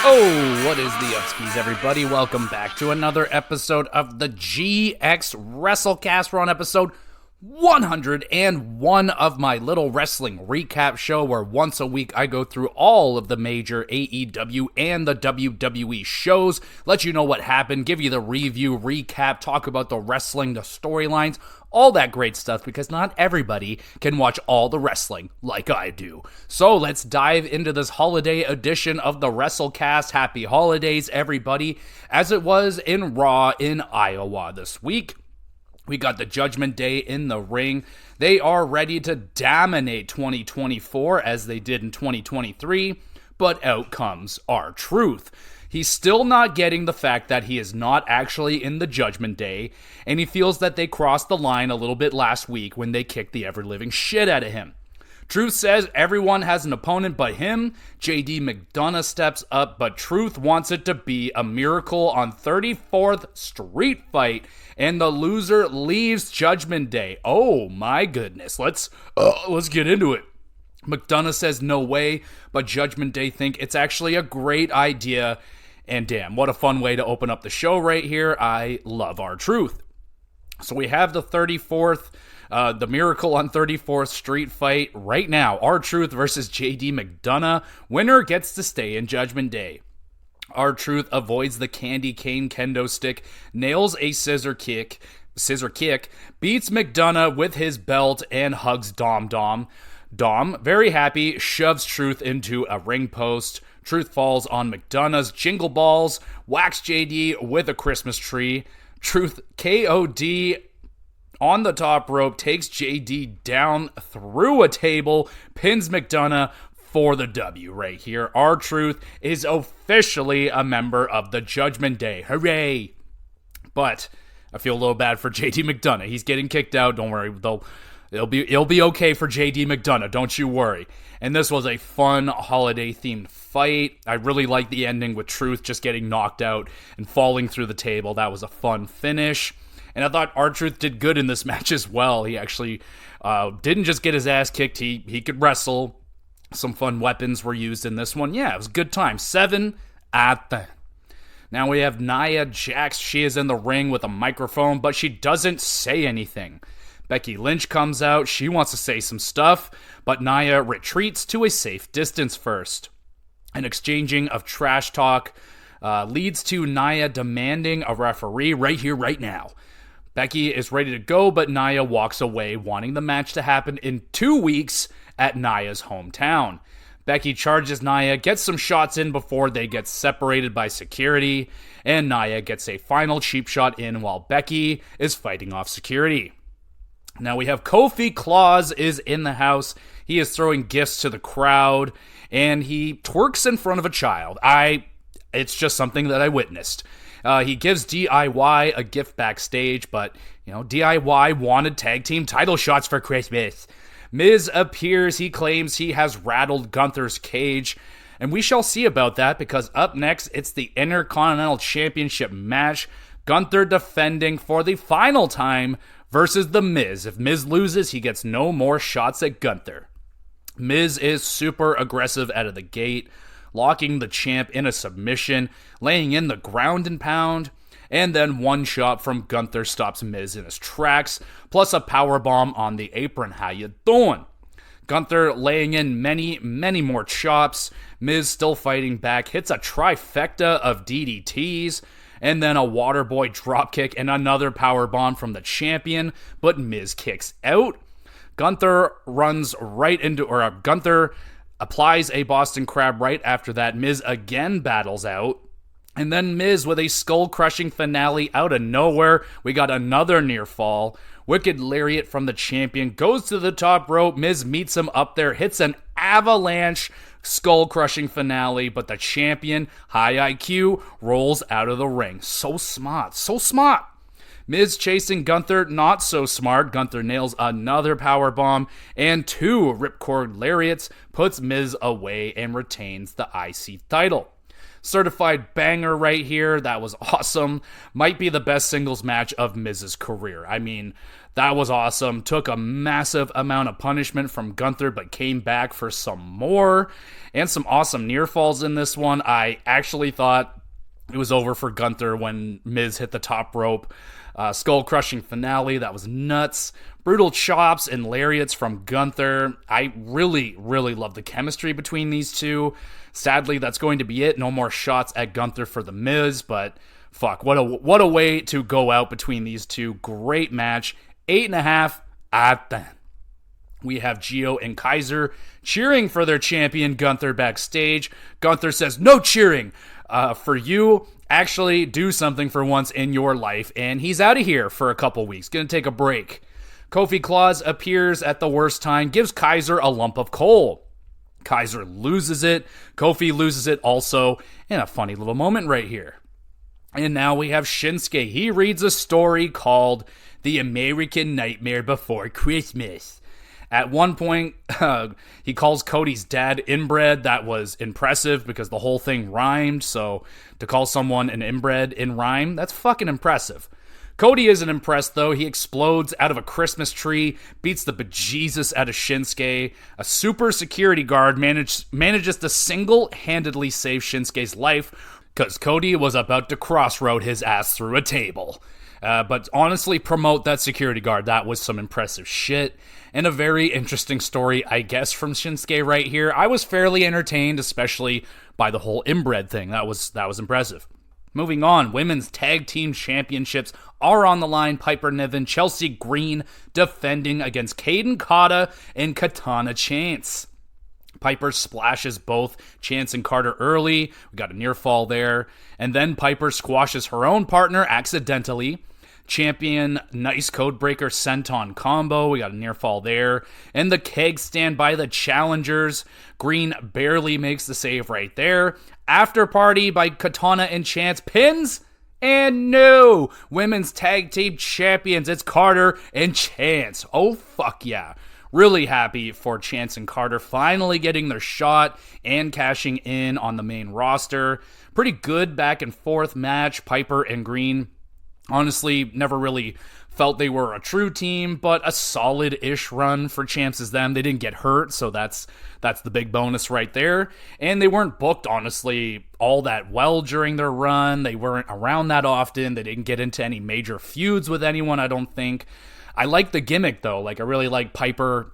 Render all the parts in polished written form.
Oh, what is the upskis, everybody? Welcome back to another episode of the GXWrestleCast. We're on episode 101 of my little wrestling recap show where once a week I go through all of the major AEW and the WWE shows, let you know what happened, give you the review, recap, talk about the wrestling, the storylines, all that great stuff, because not everybody can watch all the wrestling like I do. So let's dive into this holiday edition of the WrestleCast. Happy holidays, everybody, as it was in Raw in Iowa this week. We got the Judgment Day in the ring. They are ready to dominate 2024 as they did in 2023, but out comes R-Truth. He's still not getting the fact that he is not actually in the Judgment Day, and he feels that they crossed the line a little bit last week when they kicked the ever-living shit out of him. Truth says everyone has an opponent but him. JD McDonough steps up, but Truth wants it to be a Miracle on 34th Street Fight, and the loser leaves Judgment Day. Oh my goodness, let's get into it. McDonough says no way, but Judgment Day think it's actually a great idea. And damn, what a fun way to open up the show right here. I love R-Truth. So we have the 34th, the Miracle on 34th Street Fight right now. R-Truth versus JD McDonough. Winner gets to stay in Judgment Day. R-Truth avoids the candy cane kendo stick, nails a scissor kick, beats McDonough with his belt, and hugs Dom. Dom, very happy, shoves Truth into a ring post. Truth falls on McDonough's jingle balls, whacks JD with a Christmas tree. Truth KOD on the top rope, takes JD down through a table, pins McDonough for the W right here. R-Truth is officially a member of the Judgment Day. Hooray! But I feel a little bad for JD McDonough. He's getting kicked out. Don't worry, though. It'll be okay for JD McDonough, don't you worry. And this was a fun holiday-themed fight. I really liked the ending with Truth just getting knocked out and falling through the table. That was a fun finish. And I thought R-Truth did good in this match as well. He actually didn't just get his ass kicked. He could wrestle. Some fun weapons were used in this one. Yeah, it was a good time. 7 at the... Now we have Nia Jax. She is in the ring with a microphone, but she doesn't say anything. Becky Lynch comes out. She wants to say some stuff, but Nia retreats to a safe distance first. An exchanging of trash talk leads to Nia demanding a referee right here, right now. Becky is ready to go, but Nia walks away, wanting the match to happen in 2 weeks at Nia's hometown. Becky charges Nia, gets some shots in before they get separated by security, and Nia gets a final cheap shot in while Becky is fighting off security. Now we have Kofi Claus is in the house. He is throwing gifts to the crowd, and he twerks in front of a child. It's just something that I witnessed. He gives DIY a gift backstage, but, DIY wanted tag team title shots for Christmas. Miz appears. He claims he has rattled Gunther's cage, and we shall see about that, because up next, it's the Intercontinental Championship match. Gunther defending for the final time versus The Miz. If Miz loses, he gets no more shots at Gunther. Miz is super aggressive out of the gate, locking the champ in a submission, laying in the ground and pound, and then one shot from Gunther stops Miz in his tracks, plus a powerbomb on the apron. How you doing? Gunther laying in many, many more chops. Miz still fighting back, hits a trifecta of DDTs, and then a Waterboy dropkick and another powerbomb from the champion, but Miz kicks out. Gunther applies a Boston Crab right after that. Miz again battles out. And then Miz with a skull-crushing finale out of nowhere. We got another near fall. Wicked Lariat from the champion goes to the top rope. Miz meets him up there, hits an avalanche skull-crushing finale, but the champion, high IQ, rolls out of the ring. So smart, so smart. Miz chasing Gunther, not so smart. Gunther nails another powerbomb, and 2 ripcord lariats, puts Miz away and retains the IC title. Certified banger right here. That was awesome. Might be the best singles match of Miz's career. I mean, That was awesome. Took a massive amount of punishment from Gunther, but came back for some more. And some awesome near falls in this one. I actually thought it was over for Gunther when Miz hit the top rope. Skull-crushing finale. That was nuts. Brutal chops and lariats from Gunther. I really, really love the chemistry between these two. Sadly, that's going to be it. No more shots at Gunther for the Miz, but fuck, what a way to go out between these two. Great match. 8.5 out of 10. We have Gio and Kaiser cheering for their champion Gunther backstage. Gunther says, "No cheering for you. Actually, do something for once in your life." And he's out of here for a couple weeks. Gonna take a break. Kofi Claus appears at the worst time, gives Kaiser a lump of coal. Kaiser loses it. Kofi loses it also. In a funny little moment right here. And now we have Shinsuke. He reads a story called The American Nightmare Before Christmas. At one point, he calls Cody's dad inbred. That was impressive because the whole thing rhymed. So to call someone an inbred in rhyme, that's fucking impressive. Cody isn't impressed, though. He explodes out of a Christmas tree, beats the bejesus out of Shinsuke. A super security guard manages to single-handedly save Shinsuke's life because Cody was about to crossroad his ass through a table. But honestly, promote that security guard. That was some impressive shit. And a very interesting story, I guess, from Shinsuke right here. I was fairly entertained, especially by the whole inbred thing. That was impressive. Moving on, women's tag team championships are on the line. Piper Niven, Chelsea Green defending against Kaden Kata and Katana Chance. Piper splashes both Chance and Carter early. We got a near fall there. And then Piper squashes her own partner accidentally. Champion nice codebreaker senton combo. We got a near fall there. And the keg stand by the challengers. Green barely makes the save right there. After party by Katana and Chance pins. And no, women's tag team champions. It's Carter and Chance. Oh, fuck yeah. Really happy for Chance and Carter finally getting their shot and cashing in on the main roster. Pretty good back and forth match. Piper and Green honestly never really felt they were a true team, but a solid-ish run for Chance's them. They didn't get hurt, so that's the big bonus right there. And they weren't booked, honestly, all that well during their run. They weren't around that often. They didn't get into any major feuds with anyone, I don't think. I like the gimmick, though. Like, I really like Piper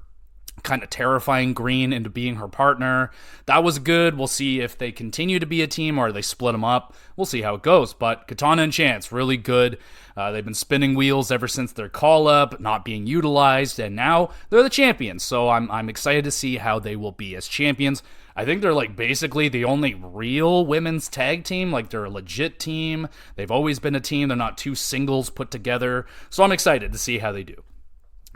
kind of terrifying Green into being her partner. That was good. We'll see if they continue to be a team or they split them up. We'll see how it goes. But Katana and Chance, really good. They've been spinning wheels ever since their call-up, not being utilized, and now they're the champions. So I'm excited to see how they will be as champions. I think they're like basically the only real women's tag team. Like, they're a legit team. They've always been a team. They're not two singles put together. So I'm excited to see how they do.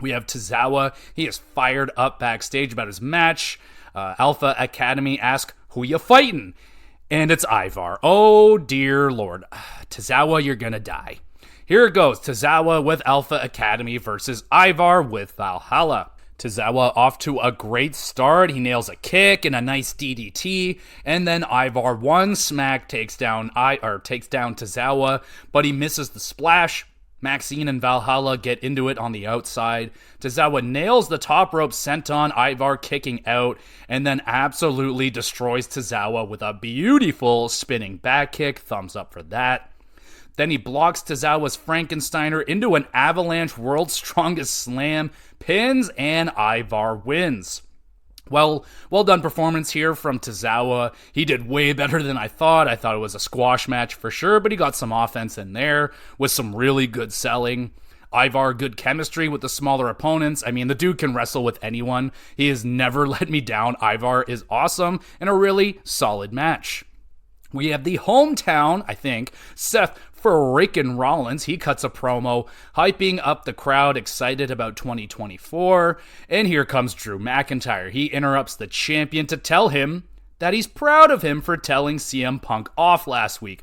We have Tozawa. He is fired up backstage about his match. Alpha Academy ask, "Who you fighting?" And it's Ivar. Oh, dear Lord. Tozawa, you're gonna die. Here it goes. Tozawa with Alpha Academy versus Ivar with Valhalla. Tozawa off to a great start. He nails a kick and a nice DDT. And then Ivar one smack takes down Tozawa, but he misses the splash. Maxine and Valhalla get into it on the outside. Tozawa nails the top rope senton, Ivar kicking out, and then absolutely destroys Tozawa with a beautiful spinning back kick. Thumbs up for that. Then he blocks Tozawa's Frankensteiner into an avalanche world's strongest slam, pins, and Ivar wins. Well done performance here from Tozawa. He did way better than I thought. I thought it was a squash match for sure, but he got some offense in there with some really good selling. Ivar, good chemistry with the smaller opponents. I mean, the dude can wrestle with anyone. He has never let me down. Ivar is awesome and a really solid match. We have the hometown, I think, Seth freaking Rollins. He cuts a promo, hyping up the crowd, excited about 2024. And here comes Drew McIntyre. He interrupts the champion to tell him that he's proud of him for telling CM Punk off last week.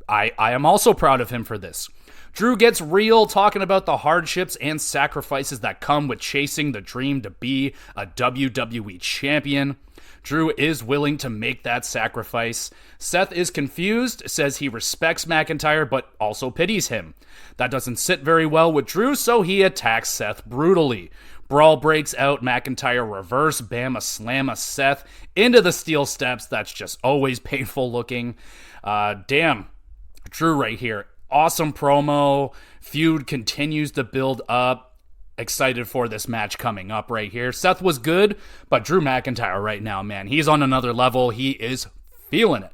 I am also proud of him for this. Drew gets real, talking about the hardships and sacrifices that come with chasing the dream to be a WWE champion. Drew is willing to make that sacrifice. Seth is confused, says he respects McIntyre, but also pities him. That doesn't sit very well with Drew, so he attacks Seth brutally. Brawl breaks out, McIntyre reverse Bama Slamma Seth into the steel steps. That's just always painful looking. Damn, Drew right here. Awesome promo. Feud continues to build up. Excited for this match coming up right here. Seth was good, but Drew McIntyre right now, man, he's on another level. He is feeling it.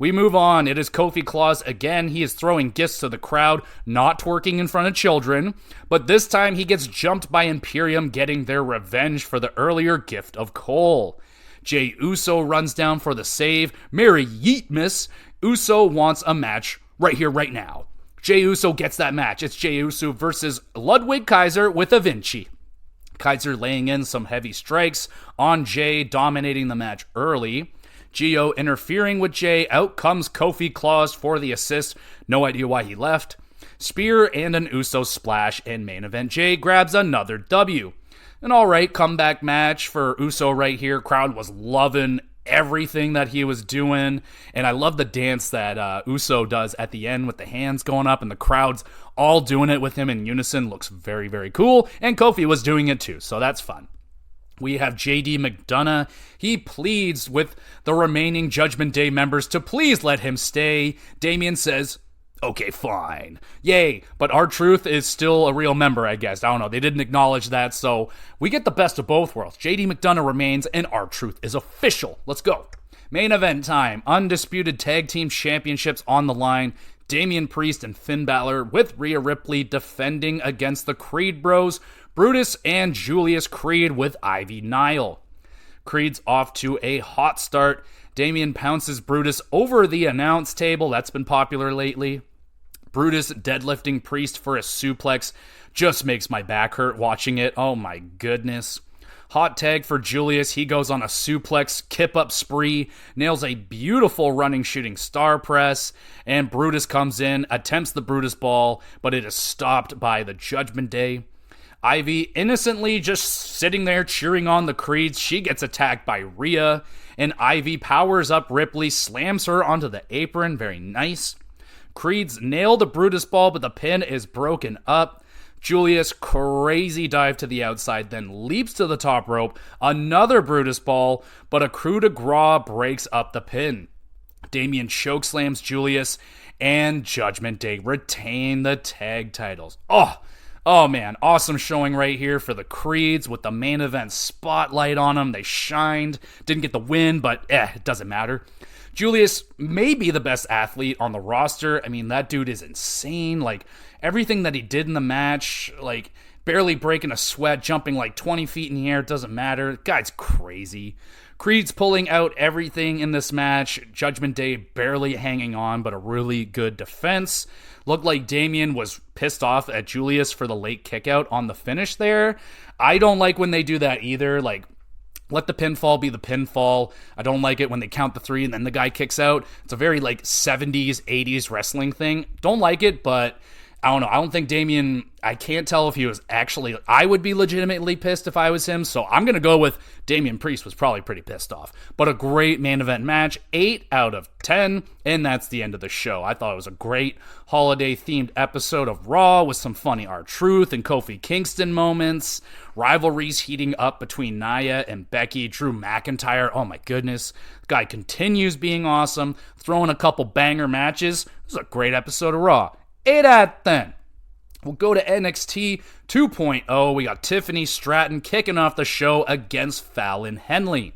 We move on. It is Kofi Claus again. He is throwing gifts to the crowd, not twerking in front of children, but this time he gets jumped by Imperium, getting their revenge for the earlier gift of Cole. Jey Uso runs down for the save. Merry Yeetmas. Uso wants a match right here, right now. Jey Uso gets that match. It's Jey Uso versus Ludwig Kaiser with a Vinci. Kaiser laying in some heavy strikes on Jey, dominating the match early. Gio interfering with Jey. Out comes Kofi Claus for the assist. No idea why he left. Spear and an Uso splash, and main event Jey grabs another W. An alright comeback match for Uso right here. Crowd was loving everything that he was doing, and I love the dance that Uso does at the end with the hands going up, and the crowd's all doing it with him in unison. Looks very, very cool, and Kofi was doing it too, so that's fun. We have JD McDonough. He pleads with the remaining Judgment Day members to please let him stay. Damian says, okay, fine. Yay, but R-Truth is still a real member, I guess. I don't know. They didn't acknowledge that, so we get the best of both worlds. JD McDonough remains, and R-Truth is official. Let's go. Main event time. Undisputed Tag Team Championships on the line. Damian Priest and Finn Balor with Rhea Ripley defending against the Creed Bros, Brutus and Julius Creed with Ivy Nile. Creed's off to a hot start. Damian pounces Brutus over the announce table. That's been popular lately. Brutus deadlifting Priest for a suplex just makes my back hurt watching it. Oh my goodness. Hot tag for Julius. He goes on a suplex, kip up spree, nails a beautiful running shooting star press, and Brutus comes in, attempts the Brutus ball, but it is stopped by the Judgment Day. Ivy innocently just sitting there cheering on the Creeds. She gets attacked by Rhea, and Ivy powers up Ripley, slams her onto the apron. Very nice. Creeds nail the Brutus ball, but the pin is broken up. Julius crazy dive to the outside, then leaps to the top rope. Another Brutus ball, but a coup de grace breaks up the pin. Damian chokeslams Julius, and Judgment Day retain the tag titles. Oh man, awesome showing right here for the Creeds with the main event spotlight on them. They shined, didn't get the win, but it doesn't matter. Julius may be the best athlete on the roster. I mean, that dude is insane. Like, everything that he did in the match, like, barely breaking a sweat, jumping like 20 feet in the air, doesn't matter. The guy's crazy. Creed's pulling out everything in this match. Judgment Day barely hanging on, but a really good defense. Looked like Damian was pissed off at Julius for the late kickout on the finish there. I don't like when they do that either. Like, let the pinfall be the pinfall. I don't like it when they count the three and then the guy kicks out. It's a very like 70s, 80s wrestling thing. Don't like it, but I don't know. I don't think Damian, I can't tell if he was actually, I would be legitimately pissed if I was him. So I'm going to go with Damian Priest was probably pretty pissed off. But a great main event match, 8 out of 10. And that's the end of the show. I thought it was a great holiday themed episode of Raw with some funny R-Truth and Kofi Kingston moments. Rivalries heating up between Nia and Becky. Drew McIntyre, oh my goodness. The guy continues being awesome. Throwing a couple banger matches. It was a great episode of Raw. 8 out of 10. We'll go to NXT 2.0. We got Tiffany Stratton kicking off the show against Fallon Henley.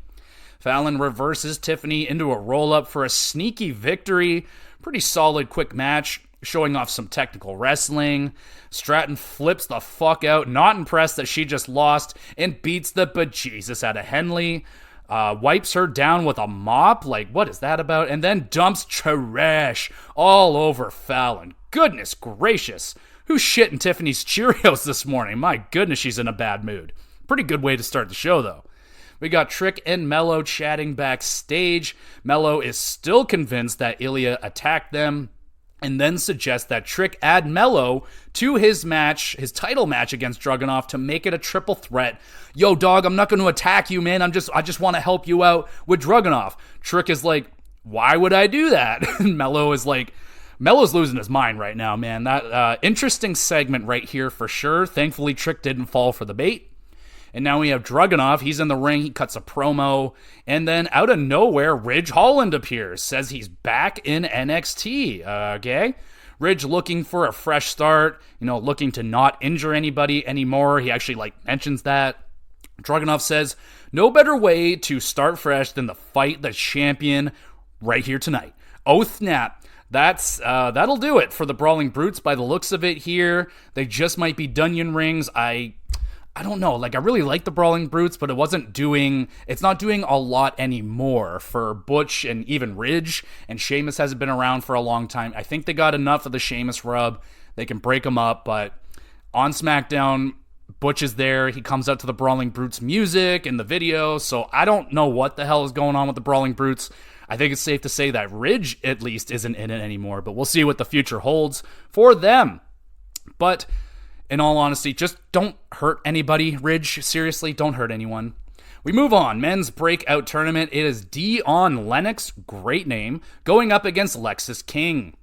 Fallon reverses Tiffany into a roll-up for a sneaky victory. Pretty solid quick match, showing off some technical wrestling. Stratton flips the fuck out, not impressed that she just lost, and beats the bejesus out of Henley. Wipes her down with a mop. Like, what is that about? And then dumps trash all over Fallon. Goodness gracious. Who's shitting Tiffany's Cheerios this morning? My goodness, she's in a bad mood. Pretty good way to start the show, though. We got Trick and Mello chatting backstage. Mello is still convinced that Ilya attacked them. and then suggests that Trick add Mello to his title match against Dragunov to make it a triple threat. Yo, dog, I'm not going to attack you, man. I just want to help you out with Dragunov. Trick is like, why would I do that? And Mello is like, Mello's losing his mind right now, man. That interesting segment right here for sure. Thankfully, Trick didn't fall for the bait. And now we have Dragunov. He's in the ring. He cuts a promo. And then out of nowhere, Ridge Holland appears. Says he's back in NXT. Okay? Ridge looking for a fresh start. Looking to not injure anybody anymore. He actually, mentions that. Dragunov says, no better way to start fresh than to fight the champion right here tonight. Oh, snap. That'll do it for the Brawling Brutes by the looks of it here. They just might be Dunyan rings. I don't know. I really like the Brawling Brutes, but it's not doing a lot anymore for Butch and even Ridge, and Sheamus hasn't been around for a long time. I think they got enough of the Sheamus rub. They can break them up, but on SmackDown, Butch is there. He comes out to the Brawling Brutes music in the video, so I don't know what the hell is going on with the Brawling Brutes. I think it's safe to say that Ridge, at least, isn't in it anymore, but we'll see what the future holds for them. But in all honesty, just don't hurt anybody, Ridge. Seriously, don't hurt anyone. We move on. Men's breakout tournament. It is Dion Lennox, great name, going up against Lexis King.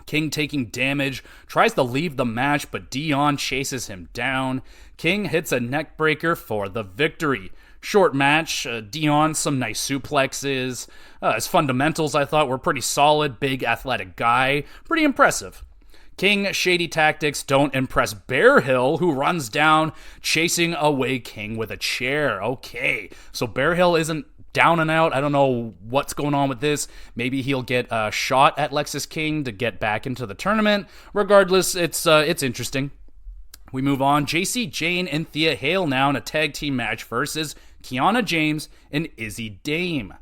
King taking damage, tries to leave the match, but Dion chases him down. King hits a neck breaker for the victory. Short match, Dion, some nice suplexes. His fundamentals, I thought, were pretty solid. Big, athletic guy. Pretty impressive. King, shady tactics don't impress Bear Hill, who runs down, chasing away King with a chair. Okay, so Bear Hill isn't down and out. I don't know what's going on with this. Maybe he'll get a shot at Lexis King to get back into the tournament. Regardless, it's interesting. We move on. JC Jane and Thea Hale now in a tag team match versus Kiana James and Izzy Dame.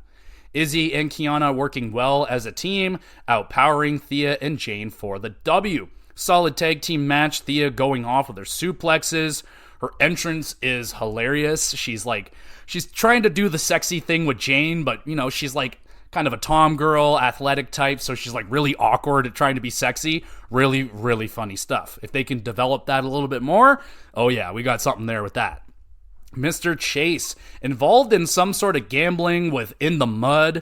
Izzy and Kiana working well as a team, outpowering Thea and Jane for the W. Solid tag team match. Thea going off with her suplexes. Her entrance is hilarious. She's trying to do the sexy thing with Jane, but she's kind of a tom girl, athletic type, so she's really awkward at trying to be sexy. Really, really funny stuff. If they can develop that a little bit more, oh yeah, we got something there with that. Mr. Chase, involved in some sort of gambling with In the Mud.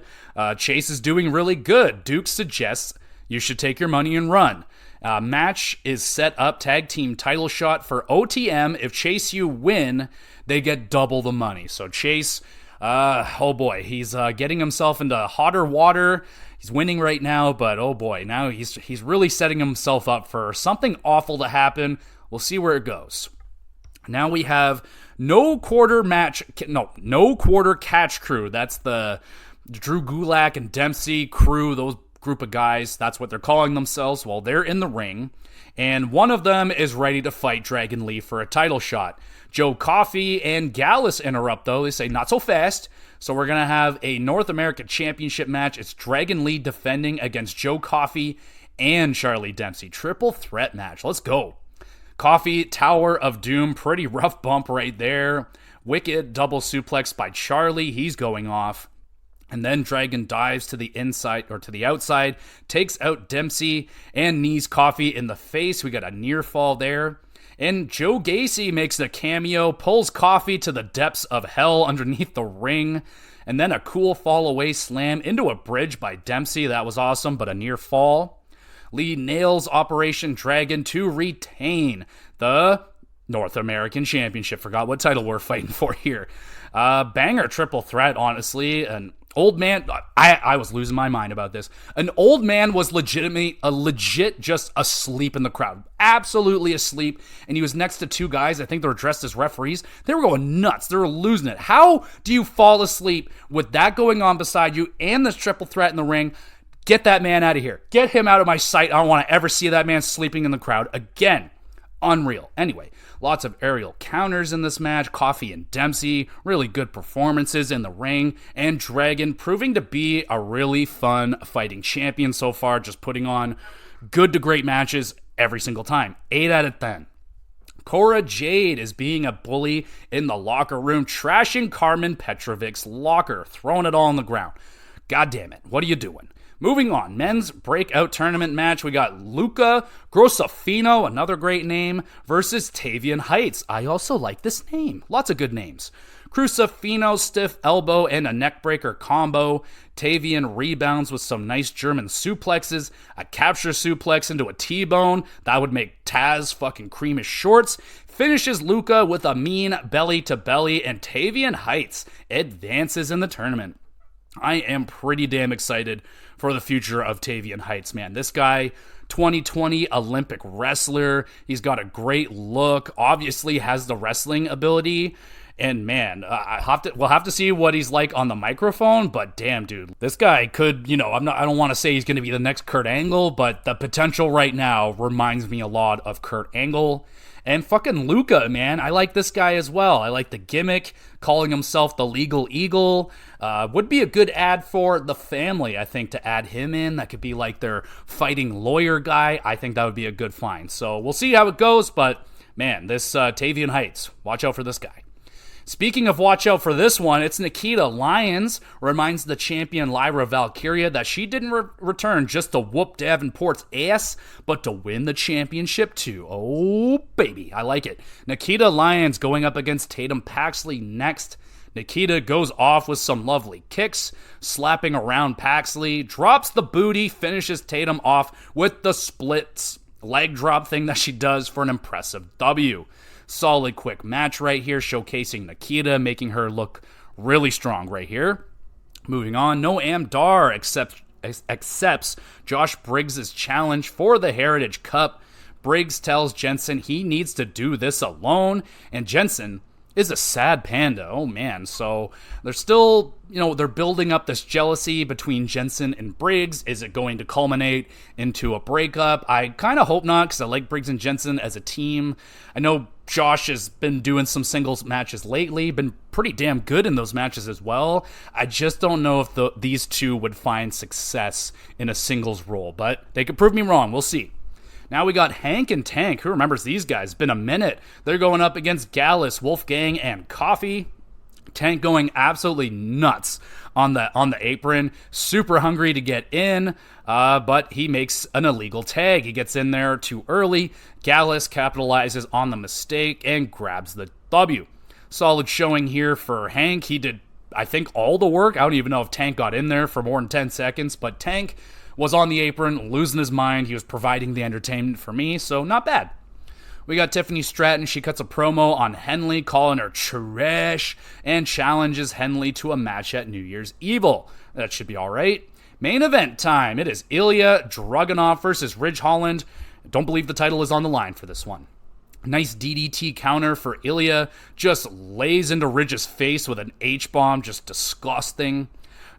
Chase is doing really good. Duke suggests you should take your money and run. Match is set up, tag team title shot for OTM. If Chase you win, they get double the money. So Chase, oh boy, he's getting himself into hotter water. He's winning right now, but oh boy, now he's really setting himself up for something awful to happen. We'll see where it goes. Now we have no quarter catch crew. That's the Drew Gulak and Dempsey crew, those group of guys. That's what they're calling themselves while they're in the ring. And one of them is ready to fight Dragon Lee for a title shot. Joe Coffey and Gallus interrupt, though. They say, not so fast. So we're going to have a North American Championship match. It's Dragon Lee defending against Joe Coffey and Charlie Dempsey. Triple threat match. Let's go. Coffey, Tower of Doom. Pretty rough bump right there. Wicked double suplex by Charlie. He's going off. And then Dragon dives to the inside or to the outside, takes out Dempsey and knees Coffey in the face. We got a near fall there. And Joe Gacy makes a cameo, pulls Coffey to the depths of hell underneath the ring. And then a cool fall away slam into a bridge by Dempsey. That was awesome, but a near fall. Lee nails Operation Dragon to retain the North American Championship. Forgot what title we're fighting for here. Banger triple threat, honestly. An old man, I was losing my mind about this. An old man was legit just asleep in the crowd. Absolutely asleep. And he was next to two guys, I think they were dressed as referees. They were going nuts. They were losing it. How do you fall asleep with that going on beside you and this triple threat in the ring? Get that man out of here. Get him out of my sight. I don't want to ever see that man sleeping in the crowd again. Unreal. Anyway, lots of aerial counters in this match. Coffey and Dempsey, really good performances in the ring. And Dragon proving to be a really fun fighting champion so far. Just putting on good to great matches every single time. 8 out of 10. Cora Jade is being a bully in the locker room, trashing Carmen Petrovic's locker, throwing it all on the ground. God damn it. What are you doing? Moving on, men's breakout tournament match. We got Luca Grosofino, another great name, versus Tavian Heights. I also like this name. Lots of good names. Grosofino, stiff elbow and a neckbreaker combo. Tavian rebounds with some nice German suplexes, a capture suplex into a T-bone. That would make Taz fucking cream his shorts. Finishes Luca with a mean belly-to-belly, and Tavian Heights advances in the tournament. I am pretty damn excited for the future of Tavian Heights, man. This guy, 2020 Olympic wrestler. He's got a great look, obviously has the wrestling ability. And man, we'll have to see what he's like on the microphone, but damn, dude, this guy could, I don't want to say he's going to be the next Kurt Angle, but the potential right now reminds me a lot of Kurt Angle. And fucking Luca, man, I like this guy as well. I like the gimmick, calling himself the Legal Eagle. Would be a good ad for the family, I think, to add him in. That could be like their fighting lawyer guy. I think that would be a good find. So we'll see how it goes, but man, this Tavian Heights, watch out for this guy. Speaking of watch out for this one, it's Nikita Lyons. Reminds the champion Lyra Valkyria that she didn't return just to whoop Davenport's ass, but to win the championship too. Oh, baby, I like it. Nikita Lyons going up against Tatum Paxley next. Nikita goes off with some lovely kicks, slapping around Paxley, drops the booty, finishes Tatum off with the splits leg drop thing that she does for an impressive W. Solid quick match right here, showcasing Nikita, making her look really strong right here. Moving on, Noam Dar accepts Josh Briggs' challenge for the Heritage Cup. Briggs tells Jensen he needs to do this alone, and Jensen is a sad panda. Oh man, so they're still, they're building up this jealousy between Jensen and Briggs. Is it going to culminate into a breakup? I kind of hope not, because I like Briggs and Jensen as a team. I know Josh has been doing some singles matches lately, been pretty damn good in those matches as well. I just don't know if these two would find success in a singles role, but they could prove me wrong. We'll see. Now we got Hank and Tank. Who remembers these guys? Been a minute. They're going up against Gallus, Wolfgang, and Coffee. Tank going absolutely nuts on the apron. Super hungry to get in, but he makes an illegal tag. He gets in there too early. Gallus capitalizes on the mistake and grabs the W. Solid showing here for Hank. He did, I think, all the work. I don't even know if Tank got in there for more than 10 seconds, but Tank was on the apron, losing his mind. He was providing the entertainment for me, so not bad. We got Tiffany Stratton. She cuts a promo on Henley, calling her trash, and challenges Henley to a match at New Year's Evil. That should be all right. Main event time. It is Ilya Dragunov versus Ridge Holland. Don't believe the title is on the line for this one. Nice DDT counter for Ilya. Just lays into Ridge's face with an H-bomb. Just disgusting.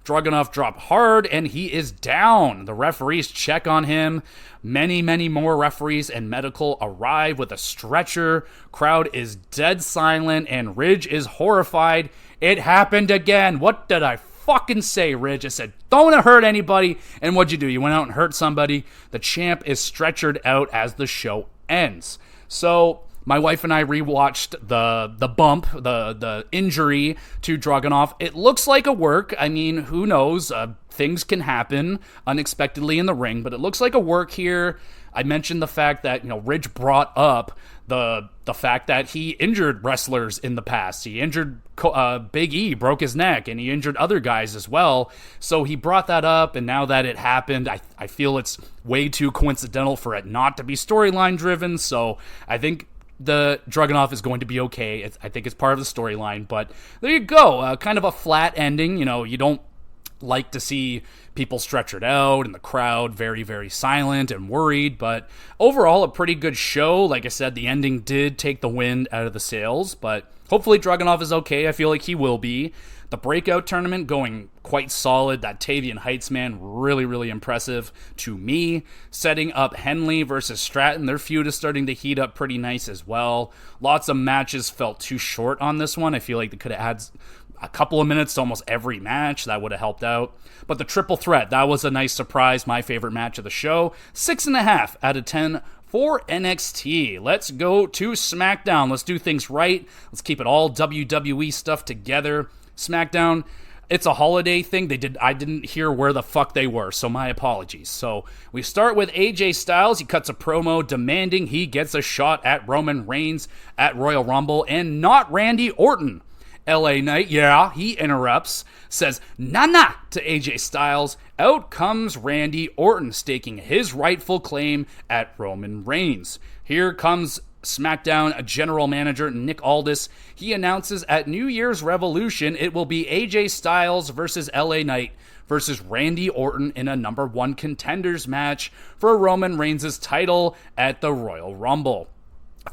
Dragunov dropped hard, and he is down. The referees check on him. Many, many more referees and medical arrive with a stretcher. Crowd is dead silent, and Ridge is horrified. It happened again. What did I fucking say, Ridge? I said, don't hurt anybody. And what'd you do? You went out and hurt somebody. The champ is stretchered out as the show ends. So my wife and I rewatched the bump, the injury to Dragunov. It looks like a work. I mean, who knows? Things can happen unexpectedly in the ring, but it looks like a work here. I mentioned the fact that, Ridge brought up the fact that he injured wrestlers in the past. He injured Big E, broke his neck, and he injured other guys as well. So he brought that up, and now that it happened, I feel it's way too coincidental for it not to be storyline driven. So I think the Dragunov is going to be okay. I think it's part of the storyline, but there you go. Kind of a flat ending. You don't like to see people stretchered out and the crowd very, very silent and worried, but overall a pretty good show. Like I said, the ending did take the wind out of the sails, but hopefully Dragunov is okay. I feel like he will be. The breakout tournament going quite solid. That Tavian Heights man, really, really impressive to me. Setting up Henley versus Stratton. Their feud is starting to heat up pretty nice as well. Lots of matches felt too short on this one. I feel like they could have had a couple of minutes to almost every match. That would have helped out. But the triple threat, that was a nice surprise. My favorite match of the show. 6.5 out of 10 for NXT. Let's go to SmackDown. Let's do things right. Let's keep it all WWE stuff together. SmackDown, It's a holiday thing. I didn't hear where the fuck they were, so my apologies. So we start with AJ Styles. He cuts a promo demanding he gets a shot at Roman Reigns at Royal Rumble and not Randy Orton. LA Knight, yeah, he interrupts, says nah to AJ Styles. Out comes Randy Orton, staking his rightful claim at Roman Reigns. Here comes SmackDown general manager Nick Aldis. He announces at New Year's Revolution it will be AJ Styles versus LA Knight versus Randy Orton in a number 1 contenders match for Roman Reigns' title at the Royal Rumble.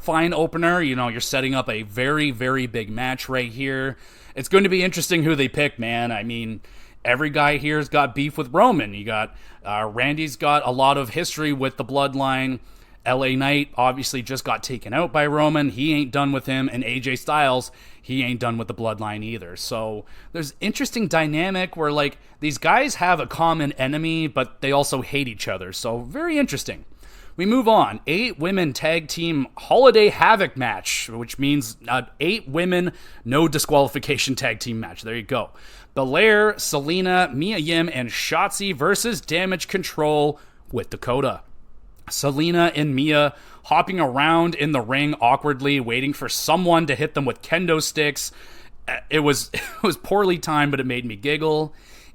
Fine opener, you're setting up a very, very big match right here. It's going to be interesting who they pick, man. I mean, every guy here's got beef with Roman. You got Randy's got a lot of history with the bloodline. LA Knight obviously just got taken out by Roman. He ain't done with him. And AJ Styles, he ain't done with the bloodline either. So there's interesting dynamic where like these guys have a common enemy, but they also hate each other. So very interesting. We move on. 8 women tag team Holiday Havoc match, which means 8 women, no disqualification tag team match. There you go. Belair, Selena, Mia Yim, and Shotzi versus Damage Control with Dakota. Selena and Mia hopping around in the ring awkwardly, waiting for someone to hit them with kendo sticks. It was poorly timed, but it made me giggle.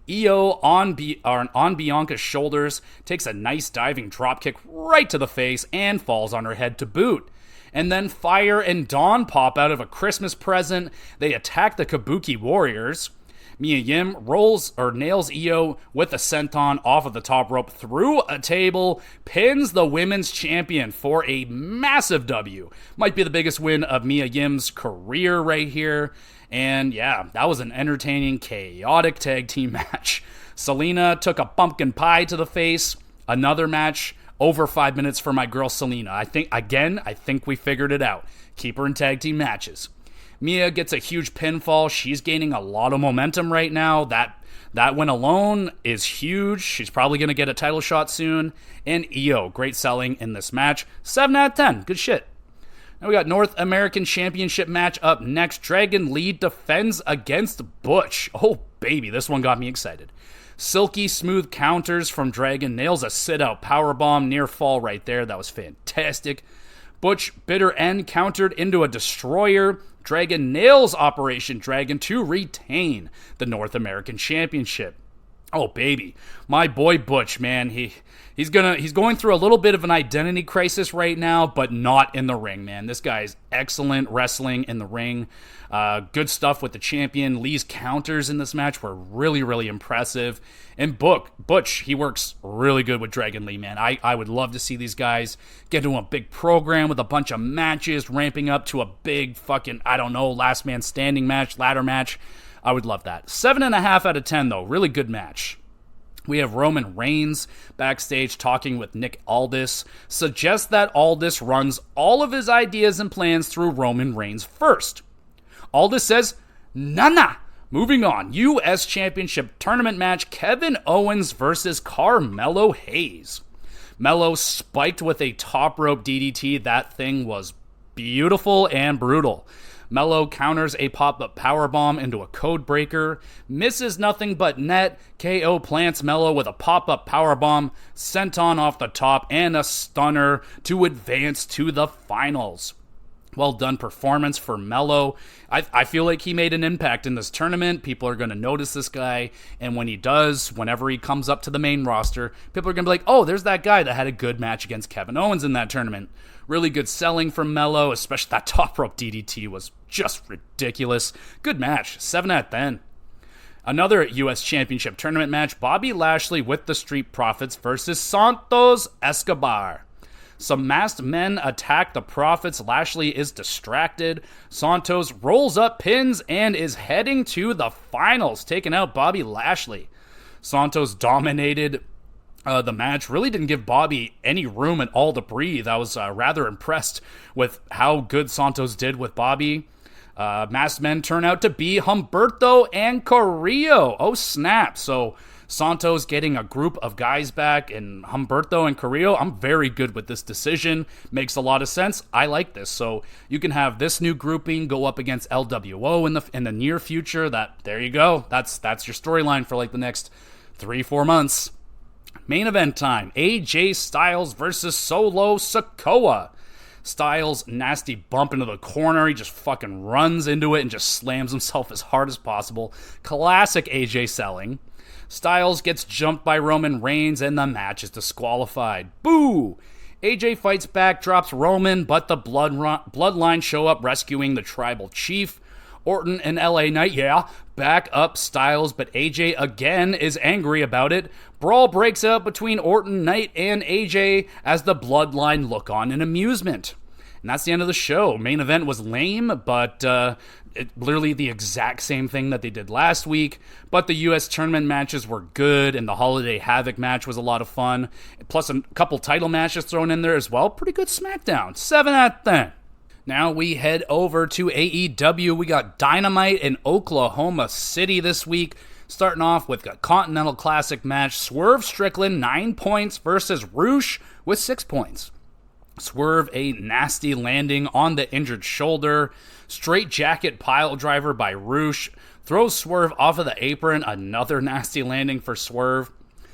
Io on Bianca's shoulders takes a nice diving dropkick right to the face and falls on her head to boot. And then Fire and Dawn pop out of a Christmas present. They attack the Kabuki Warriors. Mia Yim nails Io with a senton off of the top rope through a table, pins the women's champion for a massive W. Might be the biggest win of Mia Yim's career right here. And yeah, that was an entertaining, chaotic tag team match. Selena took a pumpkin pie to the face. Another match, over 5 minutes for my girl Selena. I think we figured it out. Keep her in tag team matches. Mia gets a huge pinfall. She's gaining a lot of momentum right now. That win alone is huge. She's probably going to get a title shot soon. And Io, great selling in this match. 7 out of 10. Good shit. Now we got North American Championship match up next. Dragon Lee defends against Butch. Oh, baby, this one got me excited. Silky smooth counters from Dragon. Nails a sit-out powerbomb near fall right there. That was fantastic. Butch bitter end countered into a destroyer. Dragon nails Operation Dragon to retain the North American Championship. Oh, baby. My boy Butch, man, he's going through a little bit of an identity crisis right now, but not in the ring, man. This guy's excellent wrestling in the ring. Good stuff with the champion. Lee's counters in this match were really, really impressive. And Butch, he works really good with Dragon Lee, man. I would love to see these guys get into a big program with a bunch of matches, ramping up to a big fucking, last man standing match, ladder match. I would love that. 7.5 out of 10, though. Really good match. We have Roman Reigns backstage talking with Nick Aldis. Suggests that Aldis runs all of his ideas and plans through Roman Reigns first. Aldis says, nah. Moving on. U.S. Championship Tournament match. Kevin Owens versus Carmelo Hayes. Melo spiked with a top rope DDT. That thing was beautiful and brutal. Melo counters a pop-up powerbomb into a code breaker, misses nothing but net. KO plants Melo with a pop-up powerbomb, senton off the top, and a stunner to advance to the finals. Well done performance for Melo. I feel like he made an impact in this tournament. People are going to notice this guy, and when he does, whenever he comes up to the main roster, people are going to be like, oh, there's that guy that had a good match against Kevin Owens in that tournament. Really good selling from Melo, especially that top rope DDT was just ridiculous. Good match, 7 out of 10. Another U.S. Championship Tournament match, Bobby Lashley with the Street Profits versus Santos Escobar. Some masked men attack the Profits. Lashley is distracted. Santos rolls up, pins, and is heading to the finals, taking out Bobby Lashley. Santos dominated the match. Really didn't give Bobby any room at all to breathe. I was rather impressed with how good Santos did with Bobby. Masked men turn out to be Humberto and Carrillo. Oh, snap. So Santos getting a group of guys back, and Humberto and Carrillo, I'm very good with this decision. Makes a lot of sense. I like this. So you can have this new grouping go up against LWO in the near future. There you go. That's your storyline for like the next 3-4 months. Main event time. AJ Styles versus Solo Sikoa. Styles, nasty bump into the corner. He just fucking runs into it and just slams himself as hard as possible. Classic AJ selling. Styles gets jumped by Roman Reigns and the match is disqualified. Boo! AJ fights back, drops Roman, but the Bloodline show up rescuing the Tribal Chief. Orton and LA Knight, back up Styles, but AJ again is angry about it. Brawl breaks out between Orton, Knight, and AJ as the Bloodline look on in amusement. And that's the end of the show. Main event was lame, but literally the exact same thing that they did last week. But the U.S. tournament matches were good, and the Holiday Havoc match was a lot of fun. Plus a couple title matches thrown in there as well. Pretty good SmackDown. 7 out of 10. Now we head over to AEW. We got Dynamite in Oklahoma City this week. Starting off with a Continental Classic match. Swerve Strickland, 9 points versus Roosh with 6 points. Swerve a nasty landing on the injured shoulder. Straight jacket pile driver by Roosh. Throws Swerve off of the apron. Another nasty landing for Swerve.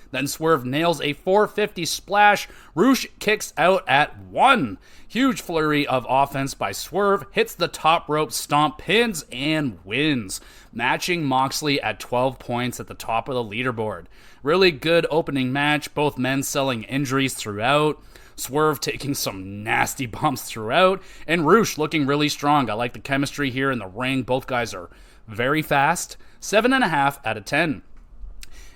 Then Swerve nails a 450 splash. Roosh kicks out at 1. Huge flurry of offense by Swerve. Hits the top rope stomp, pins, and wins. Matching Moxley at 12 points at the top of the leaderboard. Really good opening match. Both men selling injuries throughout. Swerve taking some nasty bumps throughout. And Roosh looking really strong. I like the chemistry here in the ring. Both guys are very fast. 7.5 out of 10.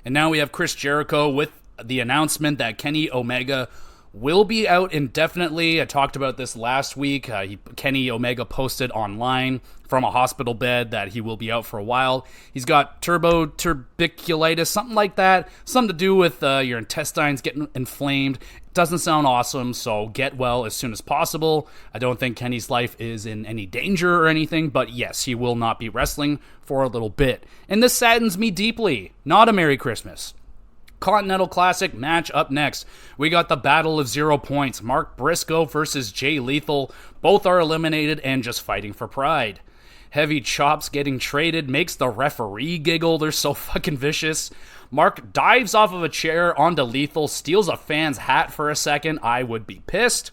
And now we have Chris Jericho with the announcement that Kenny Omega will be out indefinitely. I talked about this last week. Kenny Omega posted online from a hospital bed that he will be out for a while. He's got turbiculitis, something like that. Something to do with your intestines getting inflamed. Doesn't sound awesome, so get well as soon as possible. I don't think Kenny's life is in any danger or anything, but yes, he will not be wrestling for a little bit. And this saddens me deeply. Not a Merry Christmas. Continental Classic match up next. We got the Battle of 0 points. Mark Briscoe versus Jay Lethal. Both are eliminated and just fighting for pride. Heavy chops getting traded makes the referee giggle. They're so fucking vicious. Mark dives off of a chair onto Lethal, steals a fan's hat for a second. I would be pissed.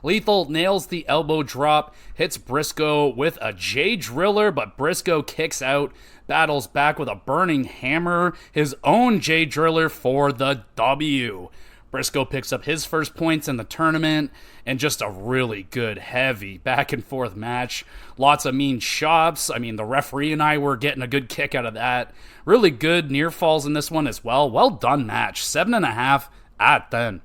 Lethal nails the elbow drop, hits Briscoe with a J Driller, but Briscoe kicks out, battles back with a burning hammer, his own J Driller for the W. Briscoe picks up his first points in the tournament, and just a really good, heavy, back-and-forth match. Lots of mean chops. I mean, the referee and I were getting a good kick out of that. Really good near falls in this one as well. Well done match. 7.5 out of 10.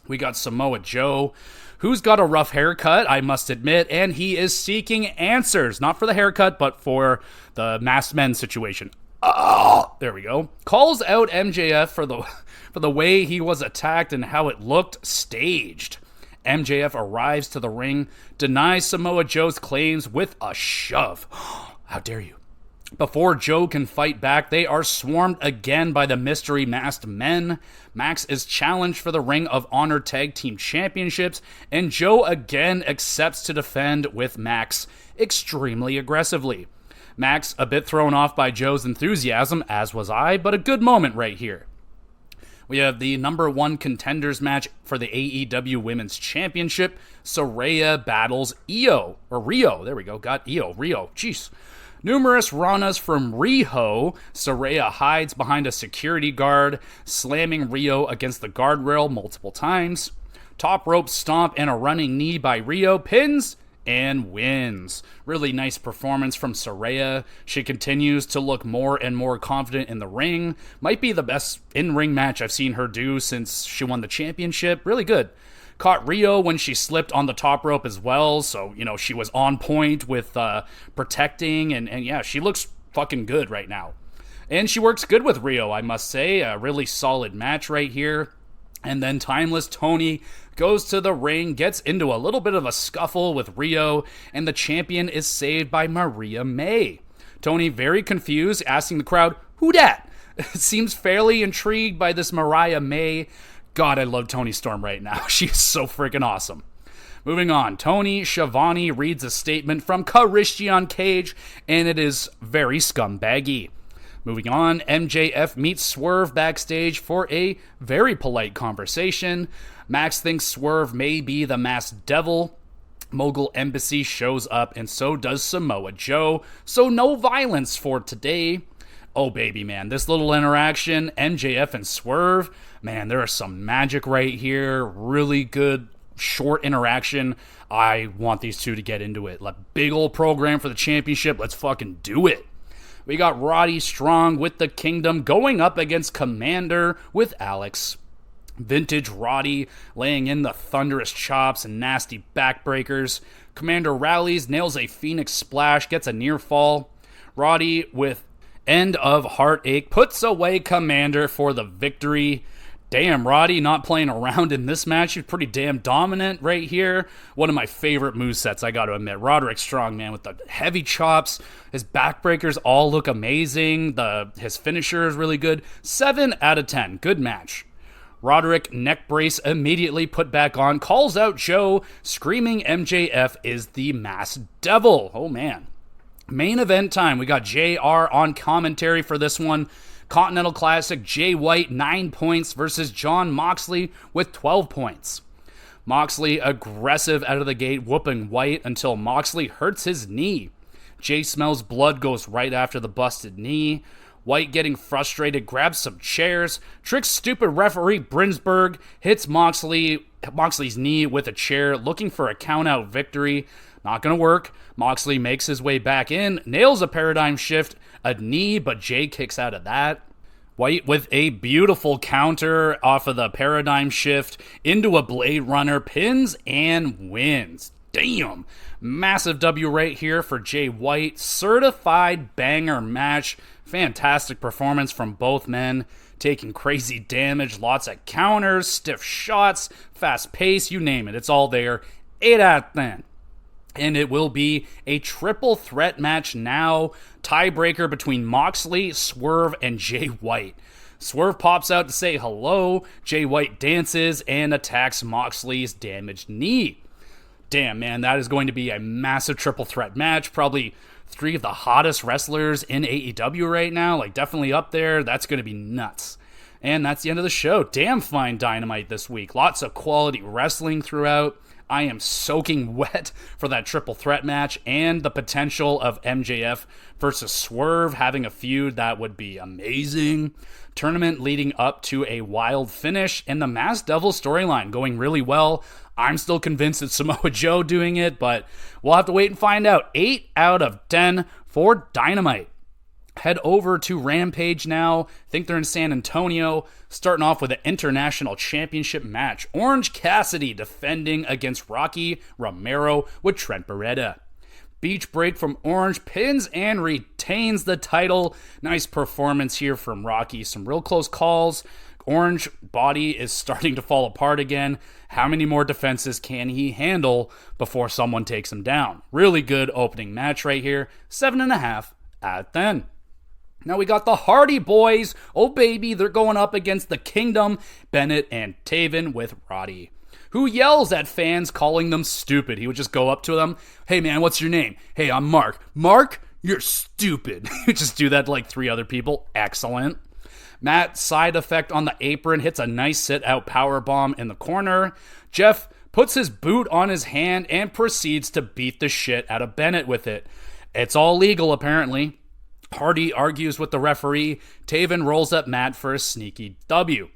We got Samoa Joe, who's got a rough haircut, I must admit, and he is seeking answers. Not for the haircut, but for the masked men situation. Oh, there we go. Calls out MJF for the way he was attacked and how it looked staged. MJF arrives to the ring, denies Samoa Joe's claims with a shove. How dare you? Before Joe can fight back, they are swarmed again by the mystery masked men. Max is challenged for the Ring of Honor Tag Team Championships, and Joe again accepts to defend with Max extremely aggressively. Max a bit thrown off by Joe's enthusiasm, as was I, but a good moment right here. We have the number 1 contenders match for the AEW Women's Championship. Saraya battles Io. Or Rio. There we go. Got Io. Rio. Jeez. Numerous Ranas from Riho. Saraya hides behind a security guard, slamming Rio against the guardrail multiple times. Top rope stomp and a running knee by Rio. Pins and wins. Really nice performance from Saraya. She continues to look more and more confident in the ring. Might be the best in-ring match I've seen her do since she won the championship. Really good. Caught Rio when she slipped on the top rope as well, so, she was on point with protecting, and yeah, she looks fucking good right now. And she works good with Rio, I must say. A really solid match right here. And then Timeless Tony goes to the ring, gets into a little bit of a scuffle with Rio, and the champion is saved by Maria May. Tony very confused, asking the crowd, "Who dat?" seems fairly intrigued by this Mariah May. God, I love Toni Storm right now. She is so freaking awesome. Moving on, Tony Schiavone reads a statement from Christian Cage, and it is very scumbaggy. Moving on, MJF meets Swerve backstage for a very polite conversation. Max thinks Swerve may be the masked devil. Mogul Embassy shows up, and so does Samoa Joe. So no violence for today. Oh, baby, man, this little interaction, MJF and Swerve, man, there is some magic right here. Really good, short interaction. I want these two to get into it. Big old program for the championship. Let's fucking do it. We got Roddy Strong with the Kingdom going up against Commander with Alex. Vintage Roddy laying in the thunderous chops and nasty backbreakers. Commander rallies, nails a Phoenix splash, gets a near fall. Roddy with end of heartache puts away Commander for the victory. Damn, Roddy not playing around in this match. He's pretty damn dominant right here. One of my favorite movesets, I got to admit. Roderick Strong, man, with the heavy chops. His backbreakers all look amazing. His finisher is really good. 7 out of 10. Good match. Roderick neck brace immediately put back on. Calls out Joe, screaming MJF is the masked devil. Oh, man. Main event time. We got JR on commentary for this one. Continental Classic, Jay White, 9 points versus Jon Moxley with 12 points. Moxley aggressive out of the gate, whooping White until Moxley hurts his knee. Jay smells blood, goes right after the busted knee. White getting frustrated, grabs some chairs, tricks stupid referee Brinsberg, hits Moxley's knee with a chair, looking for a count-out victory. Not going to work. Moxley makes his way back in, nails a paradigm shift, a knee, but Jay kicks out of that. White with a beautiful counter off of the paradigm shift into a Blade Runner, pins and wins. Damn. Massive W right here for Jay White. Certified banger match. Fantastic performance from both men. Taking crazy damage, lots of counters, stiff shots, fast pace, you name it. It's all there. 8 out of 10. And it will be a triple threat match now. Tiebreaker between Moxley, Swerve, and Jay White. Swerve pops out to say hello. Jay White dances and attacks Moxley's damaged knee. Damn, man, that is going to be a massive triple threat match. Probably 3 of the hottest wrestlers in AEW right now. Like, definitely up there. That's going to be nuts. And that's the end of the show. Damn fine Dynamite this week. Lots of quality wrestling throughout. I am soaking wet for that triple threat match and the potential of MJF versus Swerve having a feud. That would be amazing. Tournament leading up to a wild finish, and the Masked Devil storyline going really well. I'm still convinced it's Samoa Joe doing it, but we'll have to wait and find out. 8 out of 10 for Dynamite. Head over to Rampage now. I think they're in San Antonio. Starting off with an international championship match. Orange Cassidy defending against Rocky Romero with Trent Beretta. Beach break from Orange, pins and retains the title. Nice performance here from Rocky. Some real close calls. Orange body is starting to fall apart again. How many more defenses can he handle before someone takes him down? Really good opening match right here. 7.5 out of 10. Now we got the Hardy Boys. Oh baby, they're going up against the Kingdom, Bennett and Taven with Roddy, who yells at fans calling them stupid. He would just go up to them. Hey man, what's your name? Hey, I'm Mark. Mark, you're stupid. He would just do that to like 3 other people. Excellent. Matt, side effect on the apron, hits a nice sit-out powerbomb in the corner. Jeff puts his boot on his hand and proceeds to beat the shit out of Bennett with it. It's all legal, apparently. Hardy argues with the referee. Taven rolls up Matt for a sneaky W.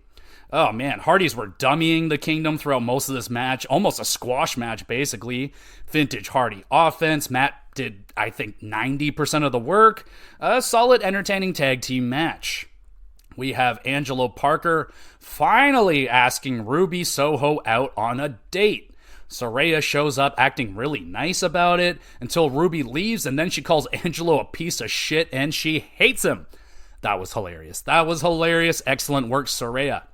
Oh man, Hardys were dummying the Kingdom throughout most of this match. Almost a squash match, basically. Vintage Hardy offense. Matt did, I think, 90% of the work. A solid, entertaining tag team match. We have Angelo Parker finally asking Ruby Soho out on a date. Saraya shows up acting really nice about it until Ruby leaves, and then she calls Angelo a piece of shit and she hates him. That was hilarious. Excellent work, Saraya.